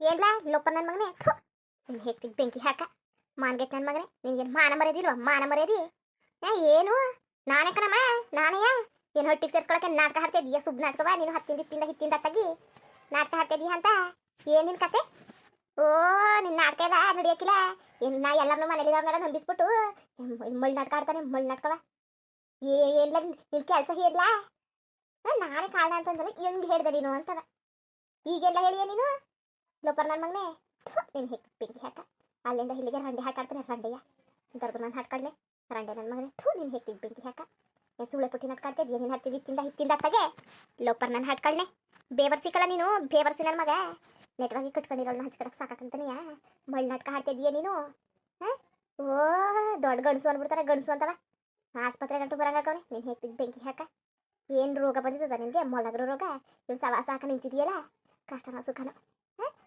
ಏನ್ಲ ಲೋಪ ನನ್ನ ಮಗನೇ ನಿನ್ ಹೇಗ್ತಿಗ್ ಬೆಂಕಿ ಹಾಕ ಮಾನ್ಗೆಟ್ ನನ್ನ ಮಗನೇ ನಿನ್ಗೇನು ಮಾನ ಮರ್ಯಾದಿಲ್ವ ಮಾನ ಮರ್ಯಾದಿ ಏನು ನಾನೇ ಕಣಮ್ಮ ನಾನೇ ಏನು ಹೊಟ್ಟಿಗೆ ಸೇರ್ಸ್ಕೊಳಕ್ಕೆ ನಾಟಕ ಹಾಡ್ತಿದ್ದೀಯ ಸುಬ್ ನಾಟಕವ ನೀನು ಹಿತ್ತಿಂದ ತಗಿ ನಾಟಕ ಹಾಡ್ತಿದ್ದೀಯ ಅಂತ ಏನು ನಿನ್ನ ಕತೆ ಓ ನಿನ್ನ ನಾಟಕ ಎಲ್ಲ ನಡೆಯೋಕ್ಕಿಲ್ಲ ನಾ ಎಲ್ಲರನ್ನೂ ಮನೇಲಿರೋರ್ನೆಲ್ಲ ನಂಬಿಸ್ಬಿಟ್ಟು ಮಳ್ ನಾಟಕ ಆಡ್ತಾನೆ ಮಳ್ ನಾಟಕವ ಏನಿಲ್ಲ ನಿನ್ನ ಕೆಲಸ ಹೇಳಲ್ಲ ನಾನೇ ಕಾರಣ ಅಂತಂದ್ರೆ ಹೆಂಗೆ ಹೇಳ್ದೆ ನೀನು ಅಂತವ ಈಗೆಲ್ಲ ಹೇಳಿಯ ನೀನು ಲೋಪರ್ ನನ್ನ ಮಗನೇ ನೀನು ಹೇಗೆ ಬೆಂಕಿ ಹಾಕ ಅಲ್ಲಿಂದ ಇಲ್ಲಿಗೆ ರಂಡೆ ಹಾಟ್ ಆಡ್ತಾನೆ ರಂಡೆಯ ದರ್ದು ನಾನು ಹಾಡ್ಕೊಳ್ಳೆ ರಂಡೆ ನನ್ನ ಮಗನೇ ನೀನು ಹೇಗೆ ಬೆಂಕಿ ಹಾಕ ಏನು ಸುಳೆ ಪುಟ್ಟಿ ನಾಟ್ಕಾಡ್ತಿದ್ಯಾ ನೀನು ಹಿತ್ತಿಂದ ತಗೆ ಲೋಪರ್ ನಾನು ಹಾಡ್ಕೊಳ್ಳೆ ಬೇವರ್ ಸಿಕ್ಕಲ್ಲ ನೀನು ಬೇವರ್ಸಿ ನನ್ನ ಮಗ ನೆಟ್ವಾಗಿ ಕಟ್ಕೊಂಡಿರೋಳನ್ನ ಹಚ್ಕೊಳಕ್ಕೆ ಸಾಕಾಕಂತಾನೆಯಾ ಮಳ್ ನಾಟಕ ಹಾಡ್ತಿದ್ದೀಯ ನೀನು ಹಾಂ ಓ ದೊಡ್ಡ ಗಂಡಸು ಅಂದ್ಬಿಡ್ತಾರೆ ಗಂಡಸು ಅಂತವ ಆಸ್ಪತ್ರೆ ಗಂಟು ಬರಂಗಾಕವನೆ ನೀನು ಹೇಗೆ ಬೆಂಕಿ ಹಾಕ ಏನು ರೋಗ ಬಂದಿದ್ದದ ನಿನಗೆ ಮೊಳಗರ ರೋಗ ಇವ್ರು ಸವಾಸ ಹಾಕ ನಿಂತಿದೆಯಲ್ಲ ಕಷ್ಟನ ಸುಖನ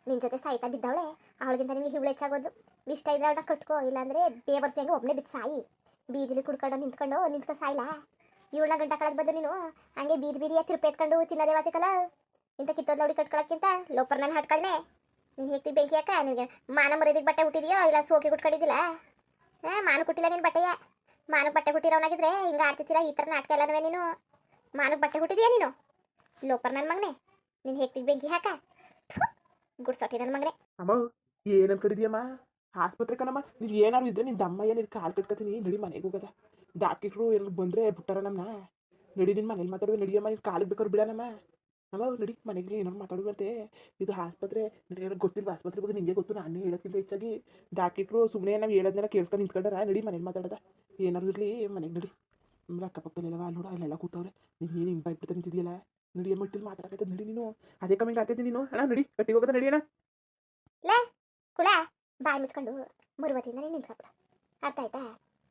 ನಿನ್ನ ಜೊತೆ ಸಾಯ್ತಾ ಬಿದ್ದವಳೆ ಅವಳಿಗಿಂತ ನಿಮಗೆ ಹಿವಳು ಹೆಚ್ಚಾಗೋದು ಇಷ್ಟ ಇದ್ರೆ ಅವಳನ್ನ ಕಟ್ಕೋ ಇಲ್ಲಾಂದರೆ ಬೇವರ್ಸಿ ಹಂಗೆ ಒಬ್ಬನೇ ಬಿದ್ದು ಸಾಯಿ ಬೀದಿಲಿ ಕುಡ್ಕೊಂಡು ನಿಂತ್ಕೊ ಸಾಯ್ಲಾ ಇವಳನ್ನ ಗಂಟ ಕಳಕ್ಕೆ ಬಂದು ನೀನು ಹಂಗೆ ಬೀದಿಯ ತಿರುಪಿ ಎತ್ಕೊಂಡು ತಿನ್ನೋದೇ ವಾಸಿಕಲ್ಲ ಇಂಥ ಕಿತ್ತೋದ್ಲವಡಿ ಕಟ್ಕೊಳಕ್ಕಿಂತ ಲೋಪರ್ ನಾನು ಹಾಡ್ಕೊಳ್ಳೆ ನೀನು ಹೇಗ್ತಿ ಬೆಂಕಿ ಯಾಕ ನಿನಗೆ ಮಾನ ಮರ್ಯಾದಿಗೆ ಬಟ್ಟೆ ಹುಟ್ಟಿದೆಯೋ ಇಲ್ಲ ಸೋಕಿ ಕುಟ್ಕೊಂಡಿದ್ದಿಲ್ಲ ಮಾನ ಕೊಟ್ಟಿಲ್ಲ ನೀನು ಬಟ್ಟೆಯ ಮಾನಕ್ಕೆ ಬಟ್ಟೆ ಹುಟ್ಟಿರೋನಾಗಿದ್ರೆ ಹಿಂಗೆ ಆಡ್ತಿದ್ದೀರ ಈ ಥರ ನಾಟಕ ಎಲ್ಲನವೇ ನೀನು ಮಾನಕ್ಕೆ ಬಟ್ಟೆ ಹುಟ್ಟಿದೀಯ ನೀನು ಲೋಪರ್ ನನ್ನ ಮಗನೇ ನೀನು ಹೇಗ್ತಿ ಬೆಂಕಿ ಹಾಕ ಗುಡ್ಸೋಟಿ ನನ್ನ ಮಗನೇ ಅಮ್ಮ ಏನು ಅನ್ಕೊಂಡಿದ್ಯಮ್ಮ ಆಸ್ಪತ್ರೆ ಕಣಮ್ಮ ನೀವು ಏನಾದ್ರು ಇದ್ರೆ ನಿನ್ನ ದಮ್ಮ ಏನು ಕಾಲು ಕಟ್ಕೊತೀನಿ ನಡಿ ಮನೆಗೆ ಹೋಗೋದ ಡಾಕ್ಟ್ರು ಏನಾದ್ರು ಬಂದರೆ ಬಿಟ್ಟಾರ ನಮ್ಮನ್ನ ನಡಿ ನಿನ್ನ ಮನೇಲಿ ಮಾತಾಡುವ ನಡಿಯಮ್ಮ ನೀನು ಕಾಲಿಗೆ ಬೇಕಾದ್ರು ಬಿಡೋಣಮ್ಮ ಅಮ್ಮ ನಡಿ ಮನೆಗೆ ಏನಾರು ಮಾತಾಡುವಂತೆ ಇದು ಆಸ್ಪತ್ರೆ ಏನಾರು ಗೊತ್ತಿಲ್ಲ ಆಸ್ಪತ್ರೆ ಬಗ್ಗೆ ನಿಮಗೆ ಗೊತ್ತು ನಾನೇ ಹೇಳೋಕ್ಕಿಂತ ಹೆಚ್ಚಾಗಿ ಡಾಕ್ಟ್ರು ಸುಮ್ಮನೆ ನಾವು ಹೇಳೋದನ್ನೆಲ್ಲ ಕೇಳ್ಸ್ಕೊಂಡು ನಿಂತ್ಕೊಂಡಾರ ನಡಿ ಮನೇಲಿ ಮಾತಾಡೋದ ಏನಾರು ಇರಲಿ ಮನೆಗೆ ನಡಿ ಆಮೇಲೆ ಅಕ್ಕಪಕ್ಕದಲ್ಲೆಲ್ಲ ನೋಡ ಅಲ್ಲೆಲ್ಲ ಕೂತವ್ರೆ ನೀನು ಏನು ಹಿಂಗೆ ಬಾಯ್ಬಿಡ್ತಾ ನಿಂತಿದೆಯಲ್ಲ ನಡಿ ಮಟ್ಟಿಲ್ಲಿ ಮಾತಾಡಕೈತೆ ನಡಿ ನೀನು ಅದೇ ಕಮ್ಮಿಗೆ ಆಡ್ತೈತಿ ನೀನು ಅಣ್ಣ ನಡಿ ಕಟ್ಟಿಗೆ ಹೋಗೋದ ನಡಿ ಅಣ್ಣ ಲೇ ಕುಳ ಬಾಯಿ ಮುಚ್ಕೊಂಡು ಮುರುವತಿಯಿಂದ ನೀನು ನಿಂತ್ಕೊಬಿಡ ಅರ್ಥ ಆಯ್ತಾ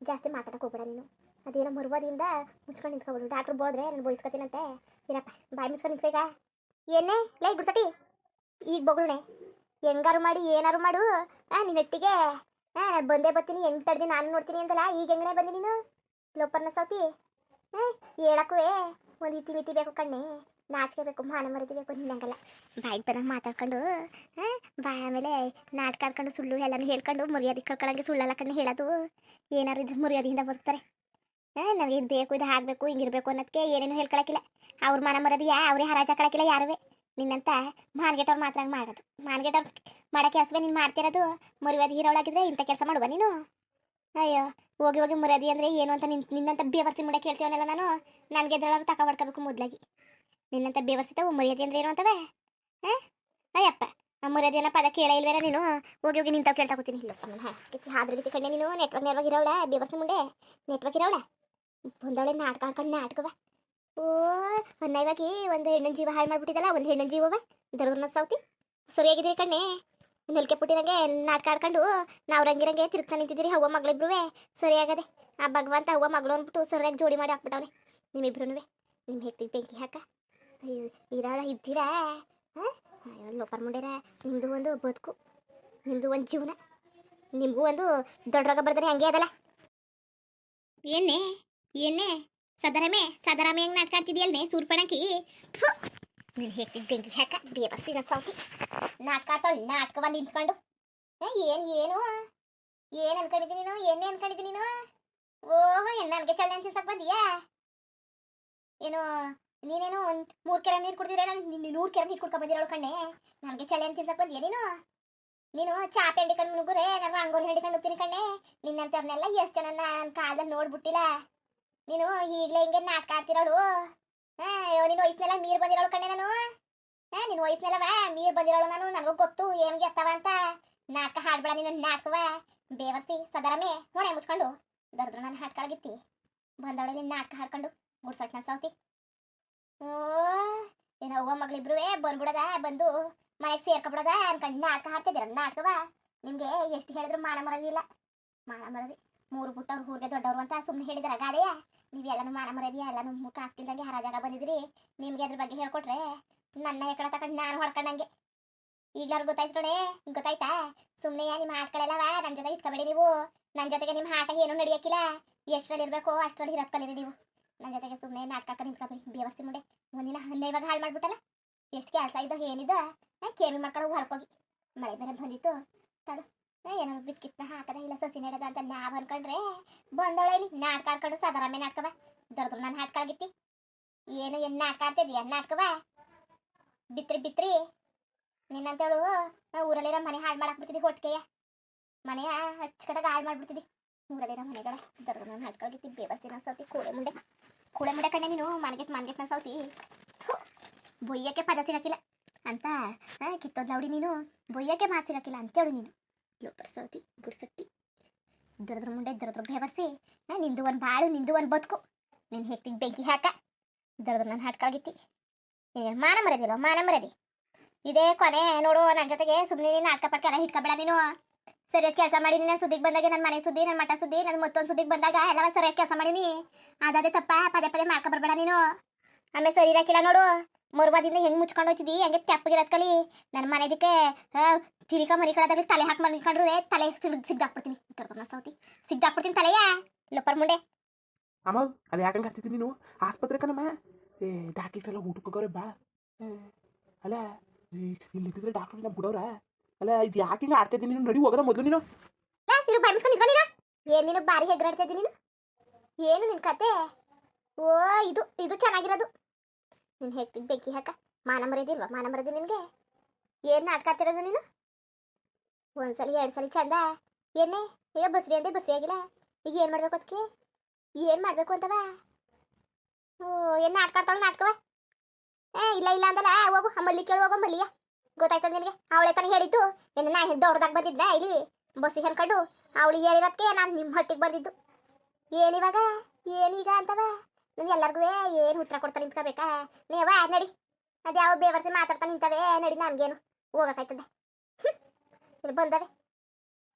ಜಾಸ್ತಿ ಮಾತಾಡಕ್ಕೆ ಹೋಗ್ಬೇಡ ನೀನು ಅದೇನೋ ಮುರುವದಿಂದ ಮುಚ್ಕೊಂಡು ನಿಂತ್ಕೊಬಿಡು ಡಾಕ್ಟ್ರು ಬೋದ್ರೆ ನಾನು ಬೋಯಿಸ್ಕೊತೀನಂತೆ ಇರಪ್ಪ ಬಾಯಿ ಮುಚ್ಕೊಂಡು ನಿಂತ್ಕೀಗ ಏನೇ ಲೇ ಗುಡ್ಸಟಿ ಈಗ ಬೊಗಳುಣೆ ಹೆಂಗಾರು ಮಾಡಿ ಏನಾರು ಮಾಡು ನೀನು ಒಟ್ಟಿಗೆ ನಾನು ಬಂದೇ ಬರ್ತೀನಿ ಹೆಂಗೆ ತಡ್ದು ನಾನು ನೋಡ್ತೀನಿ ಅಂತಲ್ಲ ಈಗ ಹೆಂಗನೇ ಬಂದಿ ನೀನು ಲೋಪರ್ನ ಸೌತಿ ಹೇಳಕ್ಕೂ ಒಂದು ಇತಿ ಮಿತಿ ಬೇಕು ಕಣ್ಣೆ ನಾಚಿಕೆ ಬೇಕು ಮಾನ ಮರಿದಿ ಬೇಕು ನಿನ್ನಂಗಲ್ಲ ಬಾಯಿಗೆ ಬಂದಾಗ ಮಾತಾಡ್ಕೊಂಡು ಬಾಯಿ ಆಮೇಲೆ ನಾಟಕ ಆಡ್ಕೊಂಡು ಸುಳ್ಳು ಎಲ್ಲನೂ ಹೇಳ್ಕೊಂಡು ಮರ್ಯಾದೆ ಕಳ್ಕೊಳ್ಳಂಗೆ ಸುಳ್ಳೆಲ್ಲ ಕಣ್ಣು ಹೇಳೋದು ಏನಾರು ಇದ್ರೆ ಮರ್ಯಾದೆಯಿಂದ ಬದುಕ್ತಾರೆ ನನಗೆ ಇದು ಬೇಕು ಇದು ಆಗಬೇಕು ಹಿಂಗಿರ್ಬೇಕು ಅನ್ನೋದಕ್ಕೆ ಏನೇನು ಹೇಳ್ಕೊಳಕ್ಕಿಲ್ಲ ಅವ್ರ ಮಾನ ಮರ್ಯಾದೆಯಾ ಅವರೇ ಹರಾಜ್ ಹಾಕೊಳಕ್ಕಿಲ್ಲ ಯಾರುವೆ ನಿನ್ನಂತ ಮಾನ್ಗೆಟವ್ರು ಮಾತ್ರ ಹಂಗೆ ಮಾಡೋದು ಮಾನ್ಗೆಟವ್ರು ಮಾಡೋ ಕೆಲಸವೇ ನೀನು ಮಾಡ್ತಿರೋದು ಮರ್ಯಾದೆ ಹೀರೋಳಾಗಿದ್ರೆ ಇಂಥ ಕೆಲಸ ಮಾಡುವ ನೀನು ಅಯ್ಯೋ ಹೋಗಿ ಮರ್ಯಾದೆ ಅಂದರೆ ಏನು ಅಂತ ನಿನ್ನಂತ ಬೇವರ್ಸಿ ಮುಡ ಕೇಳ್ತೀವನಲ್ಲ ನಾನು ನನಗೆ ಎದ್ರಳರು ತಗೊಬಡ್ಕೋಬೇಕು ಮೊದಲಾಗಿ ನಿನ್ನಂತ ಬೇವರ್ಸಿತಾವು ಮರ್ಯಾದೆ ಅಂದ್ರೆ ಏನು ಅಂತವೆ ಅಯ್ಯಪ್ಪ ಆ ಮರ್ಯಾದೆನ ಪದ ಕೇಳ ಇಲ್ವೇರ ನೀನು ಹೋಗಿ ನಿಂತಾವ್ ಕೇಳ್ತಾ ಕೂತೀನಿ ಇಲ್ಲ ಹಾದ್ರ ರೀತಿ ಕಣ್ಣೆ ನೀನು ನೆಟ್ವರ್ಕ್ ಇರೋವಳ ಬೇವರ್ಸಿ ಮುಂಡೆ ನೆಟ್ವರ್ಕ್ ಇರೋವಳ ಬಂದವಳೆ ನಾಟಕ ಆಡ್ಕೊಂಡು ನಾಟಕವ ಓ ಇವಾಗಿ ಒಂದು ಹೆಣ್ಣಿನ ಜೀವ ಹಾಳು ಮಾಡ್ಬಿಟ್ಟಿದ್ದಲ್ಲ ಒಂದು ಹೆಣ್ಣಿನ ಜೀವವ ದರ್ದನ ಸೌತಿ ಸರಿಯಾಗಿದ್ದೀರಿ ಕಣ್ಣೆ ನೆಲ್ಕೆ ಪುಟ್ಟಿರಂಗೆ ನಾಟಕ ಆಡ್ಕೊಂಡು ನಾವು ರಂಗಿರಂಗೆ ತಿರುಗ್ತಾ ನಿಂತಿದ್ದೀರಿ ಹವ್ವ ಮಗಳಿಬ್ರು ಸರಿಯಾಗದೆ ಆ ಭಗವಂತ ಹವ್ವ ಮಗಳು ಅಂದ್ಬಿಟ್ಟು ಸರಿಯಾಗಿ ಜೋಡಿ ಮಾಡಿ ಹಾಕ್ಬಿಟ್ಟವ್ನೆ ನಿಮ್ಮಿಬ್ರು ನಿಮ್ಮ ಹೆತ್ತಿಗೆ ಬೆಂಕಿ ಹಾಕ ಇದ್ದೀರಾ ಲೋಪರ್ ಮುಂಡೆರ ನಿಮ್ಮದು ಒಂದು ಬದುಕು ನಿಮ್ಮದು ಒಂದು ಜೀವನ ನಿಮಗೂ ಒಂದು ದೊಡ್ಡ ರೋಗ ಬರ್ದಾನೆ ಹಂಗೆ ಅದಲ್ಲ ಏನೇ ಸದರಮೆ ಹೆಂಗೆ ನಾಟಕ ಆಡ್ತಿದ್ಯಲ್ನೇ ಸೂರ್ಪಣಕಿ ನೀನು ಹೆತ್ತಿಗೆ ಬೆಂಕಿ ಹಾಕ ಬೇಬಸ್ಸಿನ ಸೌತಿ ನಾಟಕ ಆಡ್ತಾಳೆ ನಾಟಕವ ನಿಂತ್ಕೊಂಡು ಏನು ಅನ್ಕೊಂಡಿದ್ದೀನಿ ನೀನು ಎಣ್ಣೆ ಅನ್ಕೊಂಡಿದ್ದೀನಿ ನೀನು ಓಹೋ ನನಗೆ ಚಳ್ಳೆ ಅನ್ಸಕ್ ಬಂದಿಯಾ ಏನು ನೀನೇನು ಒಂದು 3 ಕೆರೆ ನೀರು ಕುಡ್ದಿರ ನಾನು 100 ಕೆರೆ ನೀರು ಕುಡ್ಕೊ ಬಂದಿರೋಳು ಕಣ್ಣೆ ನನಗೆ ಚಳ್ಳೆ ಅಂತ ತಿನ್ಸಕ್ ಬಂದಿಯಾ ನೀನು ಚಾಪೆ ಹಂಡಿಕೊಂಡು ನುಗ್ಗುರೆ ನಾನು ರಂಗೋಲಿ ಹಂಡಿಕೊಂಡು ಹೋಗ್ತೀನಿ ಕಣ್ಣೆ ನಿನ್ನಂತವ್ರನ್ನೆಲ್ಲ ಎಷ್ಟು ಜನ ನನ್ನ ಕಾಲದಲ್ಲಿ ನೋಡ್ಬಿಟ್ಟಿಲ್ಲ ನೀನು ಈಗಲೇ ಹಿಂಗೆ ನಾಟಕ ಆಡ್ತಿರೋಳು ಅಯ್ಯೋ ನೀನು ವಯಸ್ಸಿನೆಲ್ಲ ಮೀರು ಬಂದಿರೋಳು ಕಣ್ಣೆ ನಾನು ನಿನ್ನ ವಯಸ್ಸಿನೆಲ್ಲವ ಮೀರು ಬಂದಿರೋಳು ನಾನು ನನಗೂ ಗೊತ್ತು ಏನ್ಗೆ ಎತ್ತವ ಅಂತ ನಾಟಕ ಹಾಡ್ಬೇಡ ನೀನು ನಾಟಕವ ಬೇವರ್ಸಿ ಸದರಮೆ ಹೊಣೆ ಮುಚ್ಕೊಂಡು ದರ್ದ್ರು ನಾನು ಹಾಡ್ಕೊಳಗಿತ್ತಿ ಬಂದವಳೆ ನಿನ್ನ ನಾಟಕ ಹಾಡ್ಕೊಂಡು ಗುಡ್ಸಟ್ನ ಸೌತಿ ಓ ಏನೋ ಅವ್ವ ಮಗಳಿಬ್ರು ಬಂದ್ಬಿಡದ ಬಂದು ಮನೆಗೆ ಸೇರ್ಕೊಬಿಡದ ಅನ್ಕೊಂಡು ನಾಟಕ ಹಾಡ್ತಿದ್ದೀರ ನಾಟಕವ ನಿಮಗೆ ಎಷ್ಟು ಹೇಳಿದ್ರು ಮಾನ ಮರದಿಲ್ಲ ಮಾನ ಮರದಿ 3 ಪುಟ್ಟವ್ರು ಊರಿಗೆ ದೊಡ್ಡವರು ಅಂತ ಸುಮ್ಮನೆ ಹೇಳಿದಾರೆ ಗಾದೆಯ ನೀವು ಎಲ್ಲನೂ ಮಾನ ಮರದಿಯ ಎಲ್ಲನೂ ಕಾಸ್ಕಿಲ್ದಂಗೆ ಹರಾಜಾಗ ಬಂದಿದ್ರಿ ನಿಮಗೆ ಅದ್ರ ಬಗ್ಗೆ ಹೇಳ್ಕೊಟ್ರೆ ನನ್ನ ಹೆಕ್ಕಳ ತಗೊಂಡು ನಾನು ಹೊಡ್ಕೊಂಡಂಗೆ ಈಗ್ಲಾರು ಗೊತ್ತಾಯ್ತೋಣೆ ಗೊತ್ತಾಯ್ತಾ ಸುಮ್ಮನೆ ನಿಮ್ಮ ಆಟಗಳೆಲ್ಲವ ನನ್ನ ಜೊತೆ ಇಟ್ಕೊಬೇಡಿ ನೀವು ನನ್ನ ಜೊತೆಗೆ ನಿಮ್ಮ ಆಟ ಏನೂ ನಡೆಯೋಕ್ಕಿಲ್ಲ ಎಷ್ಟರಲ್ಲಿ ಇರಬೇಕು ಅಷ್ಟರಲ್ಲಿ ಇರಕ್ಕಲಿರಿ ನೀವು ನನ್ನ ಜೊತೆಗೆ ಸುಮ್ಮನೆ ನಾಟಕ ನಿಂತ್ಕೊಬೇಡಿ ಬೇವರ್ಸಿ ಮುಂಡೆ ಒಂದಿನ ಇವಾಗ ಹಾಳು ಮಾಡ್ಬಿಟ್ಟಲ್ಲ ಎಷ್ಟು ಕೆಲಸ ಇದ್ದೋ ಏನಿದ್ದೋ ಕೇಮಿ ಮಾಡ್ಕೊಂಡು ಹೊರಕೋಗಿ ಮಳೆ ಬೇರೆ ಬಂದಿತ್ತು ತಡು ಏನಾದ್ರು ಬಿತ್ಕಿತ್ನ ಹಾಕದ ಇಲ್ಲ ಸಸಿ ನೆಡದ ಅಂತ ನಾವ್ ಅನ್ಕೊಂಡ್ರೆ ಬಂದವಳೆ ಇಲ್ಲಿ ನಾಟಕ ಆಡ್ಕೊಂಡು ಸಾಧಾರಣ ನಾಟಕವ ದೊಡ್ಡ ನಾನು ನಾಟಕ ಆಗಿತ್ತಿ ಏನು ನಾಟಕ ಆಡ್ತಿದ್ಯಾ ನಾಟಕವ ಬಿತ್ರಿ ನಿನ್ನಂತೇಳು ಊರಲ್ಲಿರೋ ಮನೆ ಹಾಳು ಮಾಡಾಕ್ಬಿಡ್ತಿದ್ದಿ ಹೊಟ್ಟಿಗೆಯ ಮನೆಯ ಹಚ್ಕದಾಗ ಹಾಳು ಮಾಡ್ಬಿಡ್ತಿದ್ದಿ ಊರಲ್ಲಿರೋ ಮನೆಗಳ ದೊಡ್ಡ ನಾನು ನಾಟಕ ಆಗಿತ್ತಿ ಬೇಬಸ್ಸಿನ ಸೌತಿ ಕೂಳೆ ಮುಂಡೆ ಕಣ್ಣೆ ನೀನು ಮನ್ಗೆಟ್ನ ಸೌತಿ ಬೊಯ್ಯಕ್ಕೆ ಪದ ಸಿಗಕ್ಕಿಲ್ಲ ಅಂತ ಕಿತ್ತೋದ್ ಲೌಡಿ ನೀನು ಬೊಯ್ಯಕ್ಕೆ ಮಾತು ಸಿಗಕ್ಕಿಲ್ಲ ಅಂತೇಳು ನೀನು ಲೋಪರ್ ಸೌತಿ ಗುಡ್ಸಟ್ಟಿ ದರದ್ರ ಮುಂಡೆ ದರದ್ರ ಬೇವರ್ಸಿ ನಿಂದು ಒಂದು ಬಾಳು ನಿಂದು ಒಂದು ಬದುಕು ನೀನು ಹೆಕ್ತಿಗೆ ಬೆಂಕಿ ಹಾಕ ದರದ್ರ ನಾನು ಹಾಡ್ಕಾಗಿತ್ತಿ ನೀನು ಮಾನ ಮರದಿ ಇದೇ ಕೊನೆ ನೋಡು ನನ್ನ ಜೊತೆಗೆ ಸುಮ್ಮನೆ ನಾಟಕ ಪಟ್ಕ ಎಲ್ಲ ಹಿಡ್ಕೊಬೇಡ ನೀನು ಸರಿಯಾದ ಕೆಲಸ ಮಾಡಿ ನೀನು ಸುದ್ದಿಗೆ ಬಂದಾಗ ನನ್ನ ಮನೆ ಸುದ್ದಿ ನನ್ನ ಮಠ ಸುದ್ದಿ ನನ್ನ ಮತ್ತೊಂದು ಸುದ್ದಿಗೆ ಬಂದಾಗ ಎಲ್ಲ ಸರಿಯಾದ ಕೆಲಸ ಮಾಡೀನಿ ಅದೇ ತಪ್ಪ ಪದೇ ಮಾಡ್ಕೊಬರ್ಬೇಡ ನೀನು ಆಮೇಲೆ ಸರಿ ಇರಾಕಿಲ್ಲ ನೋಡು ಮರುವಾದಿಂದ ಹೆಂಗೆ ಮುಚ್ಕೊಂಡು ಹೋಗ್ತಿದ್ದಿ ಹಂಗೆ ತೆಪ್ಪಗಿರೋದ್ ಕಲಿ ನನ್ನ ಮನೆದಕ್ಕೆ ತಿರಿಕ ಮರಿ ಕಳದಾಗ ತಲೆ ಹಾಕಿ ಮಲ್ಕೊಂಡ್ರು ತಲೆ ಸಿಗ್ದಾಕ್ಬಿಡ್ತೀನಿ ಸೌತಿ ಸಿಗ್ದಾಕ್ಬಿಡ್ತೀನಿ ತಲೆಯ ಲೊಪ್ಪರ್ ಮುಂಡೆ ಅಮ್ಮ ಅದು ಯಾಕಂಗೆ ಹಚ್ತಿದ್ದೀನಿ ನೀನು ಆಸ್ಪತ್ರೆ ಕಣಮ್ಮ ಡಾಕ್ಟ್ರೆಲ್ಲ ಊಟಕ್ಕೆ ಹೋಗೋರೆ ಬಾ ಅಲ್ಲ ಇಲ್ಲಿ ಇದ್ದಿದ್ರೆ ಡಾಕ್ಟ್ರ್ ನಮ್ಮ ಬಿಡೋರ ಅಲ್ಲ ಇದು ಯಾಕೆ ಹಿಂಗೆ ಆಡ್ತಿದ್ದೀನಿ ನೀನು ನಡಿ ಹೋಗೋದ ಮೊದಲು ನೀನು ಇರು ಬಾಯಿಸ್ಕೊಂಡು ನಿಂತ್ಕೊಂಡಿನ ಏನು ನೀನು ಬಾರಿ ಹೆಗ್ರಾಡ್ತಾ ಇದ್ದೀನಿ ನೀನು ಏನು ನಿನ್ನ ಕತೆ ಓ ಇದು ಚೆನ್ನಾಗಿರೋದು ನೀನು ಹೇಗ್ತಿದ್ದು ಬೆಂಕಿ ಹಾಕ ಮಾನ ಮರದಿ ನಿನಗೆ ಏನು ನಾಟಕ ಆಡ್ತಿರೋದು ನೀನು ಒಂದ್ಸಲಿ ಎರಡು ಸಲ ಚಂದ ಏನೇ ಈಗ ಬಸ್ರಿ ಅಂದೆ ಬಸ್ರಿ ಆಗಿಲ್ಲ ಈಗ ಏನು ಮಾಡ್ಬೇಕು ಅದಕ್ಕೆ ಏನು ಮಾಡಬೇಕು ಅಂತವ ಓ ಏನು ನಾಟಕ ಆಡ್ತಾಳು ನಾಟಕವ ಇಲ್ಲ ಅಂದಲ್ಲ ಹೋಗು ಮಲ್ಲಿ ಕೇಳು ಹೋಗೋ ಮಲ್ಲಿಯ ಗೊತ್ತಾಯ್ತದ ನಿನಗೆ ಅವಳೆ ತಾನೇ ಹೇಳಿದ್ದು ಏನು ನಾ ದೊಡ್ಡದಾಗ ಬಂದಿದ್ದೆ ಇಲ್ಲಿ ಬಸ್ಸಿಗೆ ಅನ್ಕೊಂಡು ಅವಳಿಗೆ ಹೇಳಿರೋದಕ್ಕೆ ನಾನು ನಿಮ್ಮ ಹಟ್ಟಿಗೆ ಬಂದಿದ್ದು ಏನಿವಾಗ ಏನೀಗ ಅಂತವ ನಾನು ಎಲ್ಲರಿಗೂ ಏನು ಉತ್ತರ ಕೊಡ್ತಾ ನಿಂತ್ಕೋಬೇಕಾ ನೀವ ನಡಿ ಅದು ಯಾವ ಬೇವರ್ಸಿ ಮಾತಾಡ್ತಾ ನಿಂತವೆ ನಡಿ ನನಗೇನು ಹೋಗಕ್ಕಾಯ್ತದೆ ಇಲ್ಲಿ ಬಂದವೆ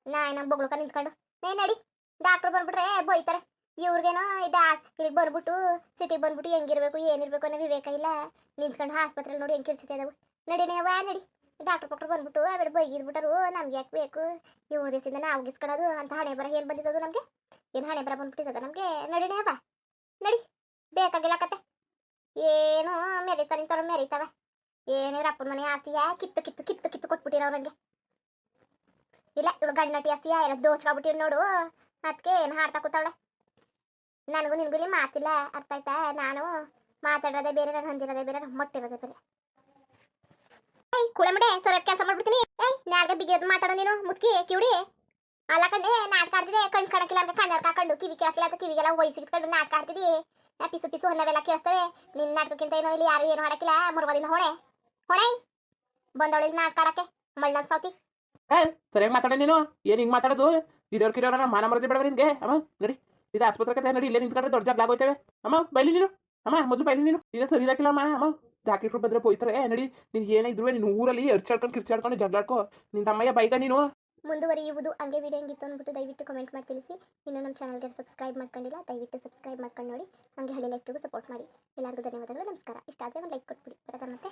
ನಂಗೆ ಬೊಗ್ಳುಕ ನಿಂತ್ಕೊಂಡು ನಡಿ ಡಾಕ್ಟ್ರು ಬಂದ್ಬಿಟ್ರೆ ಬೈತಾರೆ ಇವ್ರಿಗೇನೋ ಇಲ್ಲಿಗೆ ಬಂದ್ಬಿಟ್ಟು ಸಿಟಿಗೆ ಬಂದ್ಬಿಟ್ಟು ಹೆಂಗಿರ್ಬೇಕು ಏನಿರ್ಬೇಕು ಅನ್ನೋ ವಿವೇಕ ಇಲ್ಲ ನಿಂತ್ಕೊಂಡು ಆಸ್ಪತ್ರೆಲಿ ನೋಡಿ ಹೆಂಗೆ ಕಿರ್ಚಿದೆ ಅದಾವು ನಡಿ ಡಾಕ್ಟ್ರು ಬಂದ್ಬಿಟ್ಟು ಆಮೇಲೆ ಬೈಗಿದ್ಬಿಟ್ಟರು ನಮ್ಗೆ ಯಾಕೆ ಬೇಕು ಇವ್ರ ದಿವಸದಿಂದ ನಾವು ಗಿಸ್ಕೊಳ್ಳೋದು ಅಂತ ಹಣೆ ಬರ ಏನು ಬಂದಿದ್ದದು ನಮಗೆ ಏನು ಹಣೆ ಬರ ಬಂದ್ಬಿಟ್ಟಿದ್ದದ ನಮಗೆ ನಡಿ ಬೇಕಾಗಿಲ್ಲ ಕತೆ ಏನು ಮೆರಿತಾ ನಿಂತವ್ರು ಮೆರಿತಾವೆ ಏನೇ ಅಪ್ಪನ ಮನೆ ಆಸ್ತಿಯ ಕಿತ್ತು ಕೊಟ್ಬಿಟ್ಟಿರೋ ನನಗೆ ಇಲ್ಲ ಇವಳು ಗಂಡನಟಿ ಆಸ್ತಿಯ ಎಲ್ಲ ದೋಚ್ಕೊಬಿಟ್ಟಿರ್ ನೋಡು ಅದಕ್ಕೆ ಏನು ಹಾಡ್ತಾ ಕೂತಾವಳೆ ನನಗೂ ನಿನಗೂ ಇಲ್ಲಿ ಮಾತಿಲ್ಲ ಅರ್ಥ ಆಯ್ತಾ ನಾನು ಮಾತಾಡೋದೇ ಬೇರೆ ನಾನು ಹೊಂದಿರೋದೇ ಬೇರೆ ನಾನು ಮೊಟ್ಟಿರೋದೇ ಬೇರೆ ಕುಳಮಡೆ ಸರಿಯಾದ ಕೆಲಸ ಮಾಡ್ಬಿಡ್ತೀನಿ ನಾಲ್ಗೆ ಬಿಗಿಯೋದು ಮಾತಾಡೋ ನೀನು ಮುತ್ಕಿ ಕಿವಿಡಿ ಅಲ್ಲ ಕಣ್ಣೆ ನಾಟಕ ಆಡ್ತಿದ್ದೆ ಕಣ್ ಕಾಣಕ್ಕಿಲ್ಲ ಅಂತ ಕಣ್ಣಲ್ಲಿ ಕಾಕೊಂಡು ಕಿವಿ ಕೇಳಕ್ಕಿಲ್ಲ ಅಂತ ಕಿವಿಗೆಲ್ಲ ವಯಸ್ಸಿಗಿಟ್ಕೊಂಡು ನಾಟಕ ಆಡ್ತಿದ್ದಿ ಪಿಸು ಹೊನ್ನವೆಲ್ಲ ಕೇಳಿಸ್ತವೆ ನಿನ್ನ ನಾಟಕಕ್ಕಿಂತ ಏನೋ ಇಲ್ಲಿ ಯಾರು ಏನು ಹಾಡಕ್ಕಿಲ್ಲ ಮುರುವದಿನ ಹೊಣೆ ಬಂದವಳಿಗೆ ನಾಟಕ ಆಡಕ್ಕೆ ಮಳ್ಳನ್ ಸೌತಿ ಸರಿಯಾಗಿ ಮಾತಾಡೋ ನೀನು ಏನು ಹಿಂಗೆ ಮಾತಾಡೋದು ಕಿರಿಯೋರ ಮಾನ ಮರದಿ ಬೇಡವ ನಿನಗೆ ಅಮ್ಮ ನಡಿ ಇದು ಆಸ್ಪತ್ರೆ ಕತೆ ನಡಿ ಇಲ್ಲೇ ನಿಂತ್ಕೊಂಡ್ರೆ ದೊಡ್ಡ ಜಾಗ ಆಗೋಯ್ತೇವೆ ಅಮ್ಮ ಬೈಲಿ ನೀನು ಅಮ್ಮ ಮೊದಲು ಬೈಲಿ ನೀನು ಈಗ ಸರಿ ಇರಾಕಿಲ್ಲ ಅಮ್ಮ ಡಾಕ್ಟ್ರು ಬಂದರೆ ಹೋಯ್ತಾರೆ ನಡಿ ನೀನು ಏನೇ ಇದ್ರು ನೀನು ಊರಲ್ಲಿ ಕಿರ್ಚಾಡ್ಕೊಂಡು ಜಗಳಾಡ್ಕೊ ನಿನ್ನ ತಮ್ಮಯ್ಯ ಬೈಕ ನೀನು ಮುಂದುವರಿಯುವುದು ಹಂಗೆ ವಿಡಿಯೋ ಹೆಂಗಿತ್ತು ಅಂದ್ಬಿಟ್ಟು ದಯವಿಟ್ಟು ಕಮೆಂಟ್ ಮಾಡಿ ತಿಳಿಸಿ ಇನ್ನು ನಮ್ಮ ಚಾನಲ್ಗೆ ಸಬ್ಸ್ಕ್ರೈಬ್ ಮಾಡ್ಕೊಂಡಿಲ್ಲ ದಯವಿಟ್ಟು ಸಬ್ಸ್ಕ್ರೈಬ್ ಮಾಡ್ಕೊಂಡು ನೋಡಿ ಹಂಗೆ ಹಳ್ಳಿ ಲೈಫ್ಟಿಗೂ ಸಪೋರ್ಟ್ ಮಾಡಿ ಎಲ್ಲರಿಗೂ ಧನ್ಯವಾದಗಳು ನಮಸ್ಕಾರ ಇಷ್ಟ ಆದರೆ ಒಂದು ಲೈಕ್ ಕೊಟ್ಬಿಡಿ ಬರೋದ ಮತ್ತೆ